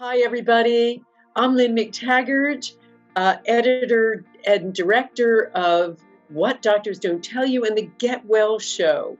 Hi, everybody. I'm Lynne McTaggart, editor and director of What Doctors Don't Tell You and the Get Well Show,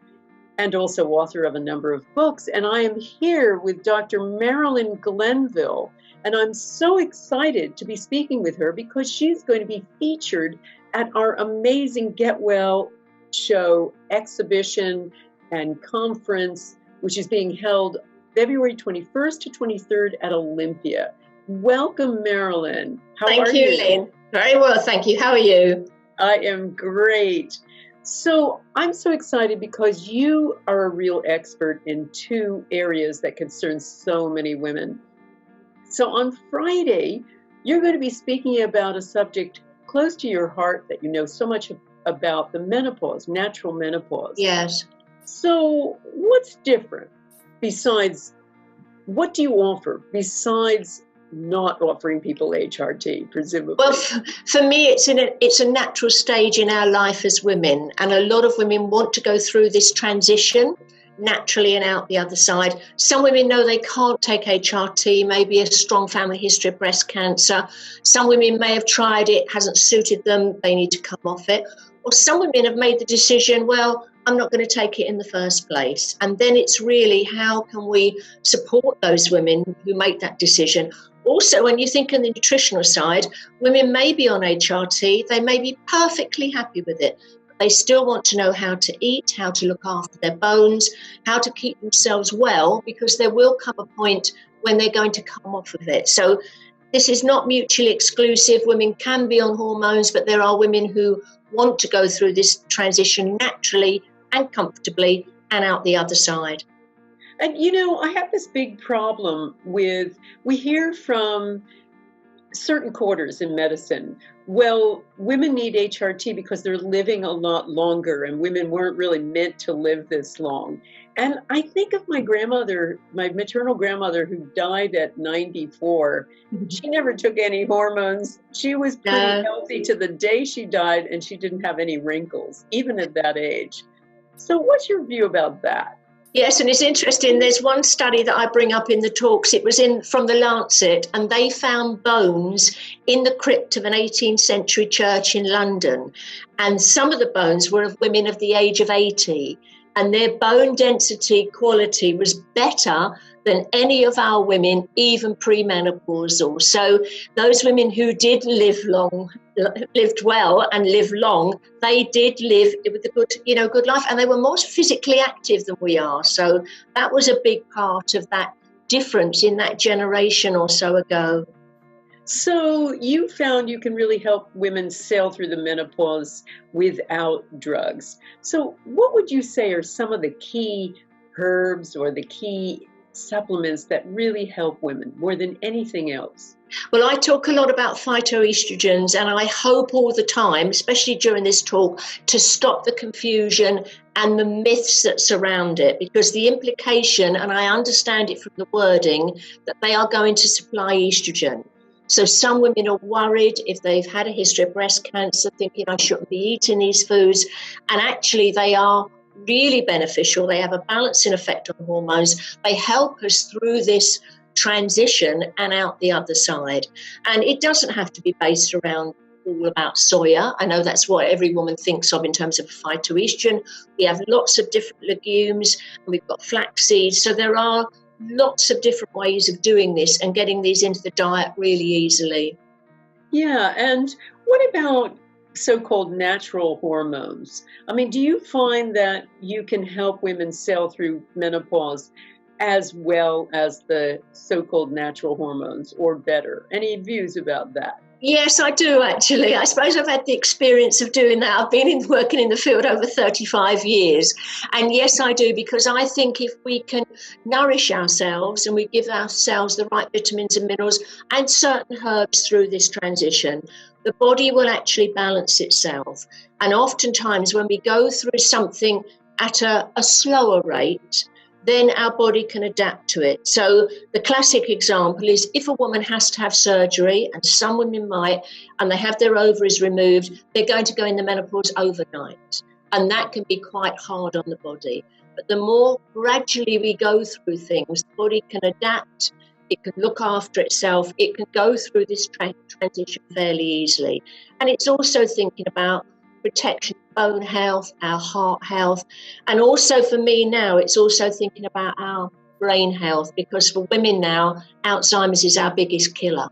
and also author of a number of books. And I am here with Dr. Marilyn Glenville, and I'm so excited to be speaking with her because she's going to be featured at our amazing Get Well Show exhibition and conference, which is being held February 21st to 23rd at Olympia. Welcome, Marilyn. How are you? Thank you, Lynn. Very well, thank you. How are you? I am great. So I'm so excited because you are a real expert in two areas that concern so many women. So on Friday, you're going to be speaking about a subject close to your heart that you know so much about, the menopause, natural menopause. Yes. So what's different? Besides, what do you offer besides not offering people HRT, presumably? Well, for me, it's a natural stage in our life as women, and a lot of women want to go through this transition naturally and out the other side. Some women know they can't take HRT, maybe a strong family history of breast cancer. Some women may have tried it, hasn't suited them, they need to come off it. Or some women have made the decision, well, I'm not going to take it in the first place. And then it's really, how can we support those women who make that decision? Also, when you think on the nutritional side, women may be on HRT, they may be perfectly happy with it. But they still want to know how to eat, how to look after their bones, how to keep themselves well, because there will come a point when they're going to come off of it. So this is not mutually exclusive. Women can be on hormones, but there are women who want to go through this transition naturally and comfortably and out the other side. And you know, I have this big problem with, we hear from certain quarters in medicine, well, women need HRT because they're living a lot longer and women weren't really meant to live this long. And I think of my grandmother, my maternal grandmother, who died at 94. She never took any hormones. She was pretty healthy to the day she died, and she didn't have any wrinkles, even at that age. So what's your view about that? Yes, and it's interesting. There's one study that I bring up in the talks. It was from the Lancet, and they found bones in the crypt of an 18th century church in London. And some of the bones were of women of the age of 80, and their bone density quality was better than any of our women, even premenopausal. So those women who did lived well and live long, they did live with a good life, and they were more physically active than we are. So that was a big part of that difference in that generation or so ago. So you found you can really help women sail through the menopause without drugs. So what would you say are some of the key herbs or the key supplements that really help women more than anything else? Well, I talk a lot about phytoestrogens, and I hope all the time, especially during this talk, to stop the confusion and the myths that surround it, because the implication, and I understand it from the wording, that they are going to supply estrogen. So some women are worried if they've had a history of breast cancer, thinking I shouldn't be eating these foods, and actually they are really beneficial. They have a balancing effect on hormones. They help us through this transition and out the other side. And it doesn't have to be based around all about soya. I know that's what every woman thinks of in terms of phytoestrogen. We have lots of different legumes, and we've got flax seeds. So there are lots of different ways of doing this and getting these into the diet really easily. Yeah, and what about so-called natural hormones? I mean, do you find that you can help women sail through menopause as well as the so-called natural hormones, or better? Any views about that? Yes, I do, actually. I suppose I've had the experience of doing that. I've been working in the field over 35 years. And yes, I do, because I think if we can nourish ourselves and we give ourselves the right vitamins and minerals and certain herbs through this transition, the body will actually balance itself. And oftentimes when we go through something at a slower rate, then our body can adapt to it. So the classic example is if a woman has to have surgery, and some women might, and they have their ovaries removed, they're going to go in the menopause overnight. And that can be quite hard on the body. But the more gradually we go through things, the body can adapt it can look after itself, it can go through this transition fairly easily. And it's also thinking about protection of bone health, our heart health, and also for me now, it's also thinking about our brain health, because for women now, Alzheimer's is our biggest killer.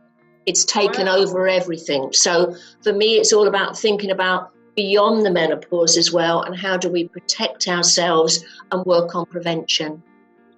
It's taken over everything. So for me, it's all about thinking about beyond the menopause as well, and how do we protect ourselves and work on prevention.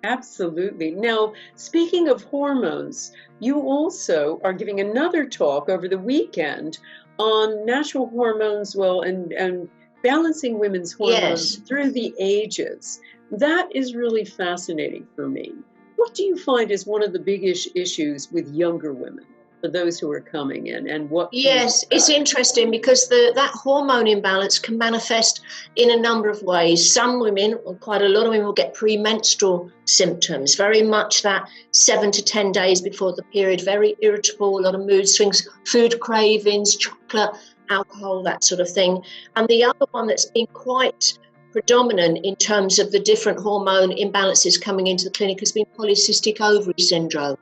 Absolutely. Now, speaking of hormones, you also are giving another talk over the weekend on natural hormones, and balancing women's hormones through the ages. That is really fascinating for me. What do you find is one of the biggest issues with younger women, for those who are coming in, and what? Yes, it's interesting because that hormone imbalance can manifest in a number of ways. Some women, or quite a lot of women, will get premenstrual symptoms, very much that 7 to 10 days before the period, very irritable, a lot of mood swings, food cravings, chocolate, alcohol, that sort of thing. And the other one that's been quite predominant in terms of the different hormone imbalances coming into the clinic has been polycystic ovary syndrome.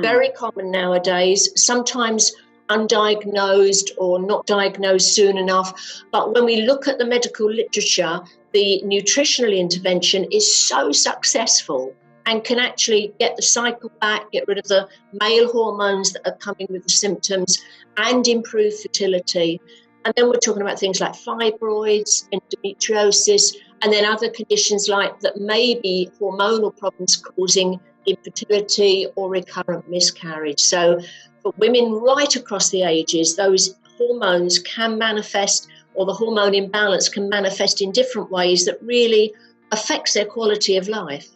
Very common nowadays, sometimes undiagnosed or not diagnosed soon enough. But when we look at the medical literature, the nutritional intervention is so successful and can actually get the cycle back, get rid of the male hormones that are coming with the symptoms, and improve fertility. And then we're talking about things like fibroids, endometriosis, and then other conditions like that may be hormonal problems causing infertility or recurrent miscarriage. So for women right across the ages, those hormones can manifest, or the hormone imbalance can manifest in different ways that really affects their quality of life.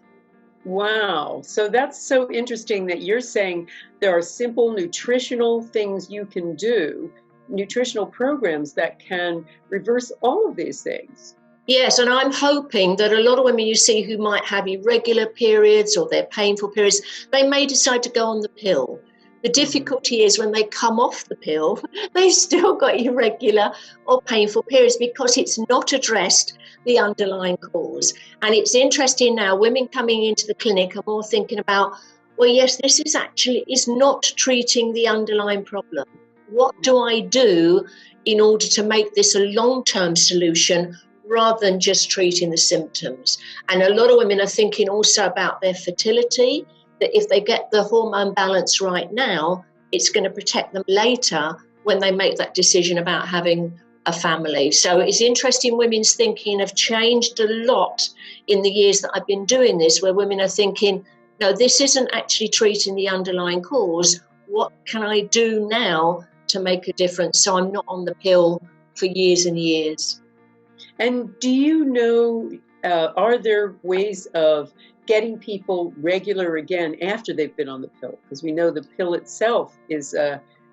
Wow. So that's so interesting that you're saying there are simple nutritional things you can do, nutritional programs that can reverse all of these things. Yes, and I'm hoping that a lot of women you see who might have irregular periods or they're painful periods, they may decide to go on the pill. The difficulty is when they come off the pill, they've still got irregular or painful periods because it's not addressed the underlying cause. And it's interesting now, women coming into the clinic are more thinking about, well, yes, this is not treating the underlying problem. What do I do in order to make this a long-term solution rather than just treating the symptoms? And a lot of women are thinking also about their fertility, that if they get the hormone balance right now, it's going to protect them later when they make that decision about having a family. So it's interesting, women's thinking have changed a lot in the years that I've been doing this, where women are thinking, no, this isn't actually treating the underlying cause. What can I do now to make a difference so I'm not on the pill for years and years? And do you know, are there ways of getting people regular again after they've been on the pill? Because we know the pill itself is,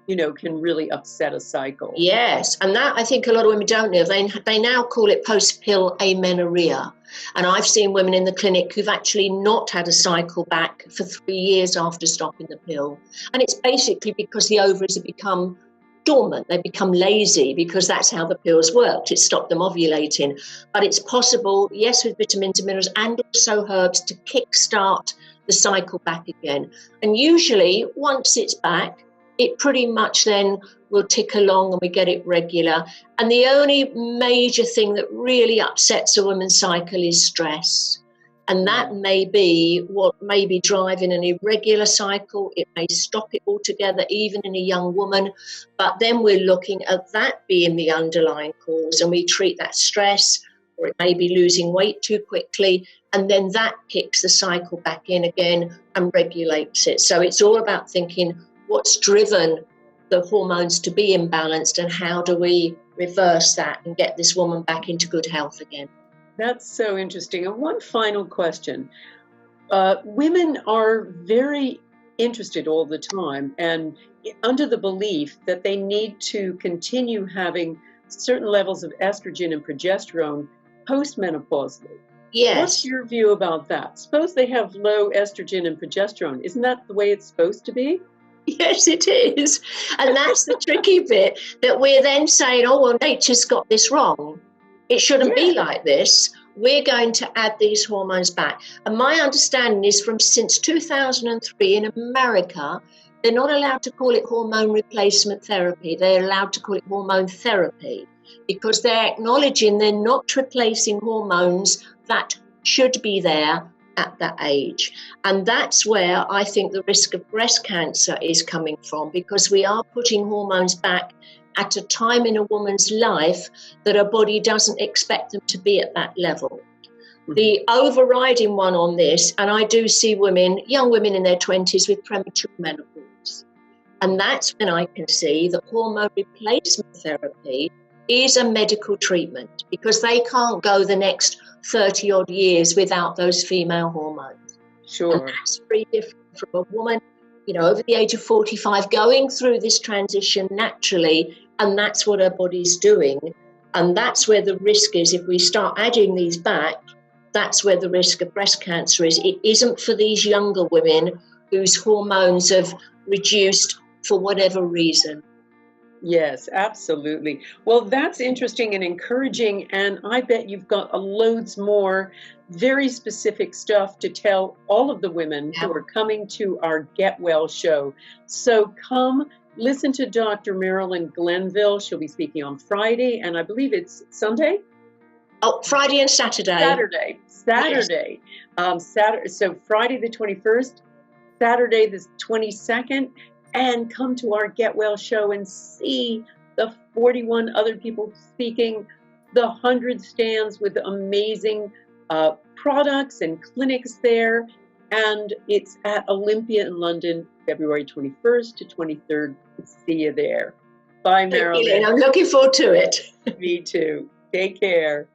can really upset a cycle. Yes, and that I think a lot of women don't know. They now call it post-pill amenorrhea. And I've seen women in the clinic who've actually not had a cycle back for 3 years after stopping the pill. And it's basically because the ovaries have become dormant, they become lazy, because that's how the pills worked. It stopped them ovulating. But it's possible, yes, with vitamins and minerals and also herbs, to kickstart the cycle back again. And usually, once it's back, it pretty much then will tick along and we get it regular. And the only major thing that really upsets a woman's cycle is stress. And that may be what may be driving an irregular cycle. It may stop it altogether, even in a young woman. But then we're looking at that being the underlying cause, and we treat that stress, or it may be losing weight too quickly. And then that kicks the cycle back in again and regulates it. So it's all about thinking what's driven the hormones to be imbalanced and how do we reverse that and get this woman back into good health again. That's so interesting. And one final question. Women are very interested all the time and under the belief that they need to continue having certain levels of estrogen and progesterone postmenopausally. Yes. What's your view about that? Suppose they have low estrogen and progesterone. Isn't that the way it's supposed to be? Yes, it is. And that's the tricky bit, that we're then saying, oh, well, nature's got this wrong. It shouldn't be like this. we're going to add these hormones back. And my understanding is from since 2003 in America, they're not allowed to call it hormone replacement therapy. They're allowed to call it hormone therapy because they're acknowledging they're not replacing hormones that should be there at that age. And that's where I think the risk of breast cancer is coming from, because we are putting hormones back at a time in a woman's life that her body doesn't expect them to be at that level. The overriding one on this, and I do see women, young women in their 20s with premature menopause. And that's when I can see that hormone replacement therapy is a medical treatment, because they can't go the next 30 odd years without those female hormones. Sure. And that's very different from a woman, over the age of 45 going through this transition naturally, and that's what her body's doing. And that's where the risk is. If we start adding these back, that's where the risk of breast cancer is. It isn't for these younger women whose hormones have reduced for whatever reason. Yes, absolutely. Well, that's interesting and encouraging, and I bet you've got loads more very specific stuff to tell all of the women who are coming to our Get Well show. So come listen to Dr. Marilyn Glenville. She'll be speaking on Friday, and I believe it's Sunday? Oh, Friday and Saturday. Saturday. Saturday. So Friday the 21st, Saturday the 22nd, and come to our Get Well show and see the 41 other people speaking, the 100 stands with amazing products and clinics there. And it's at Olympia in London, February 21st to 23rd. See you there. Bye, Marilyn. I'm looking forward to it. Me too. Take care.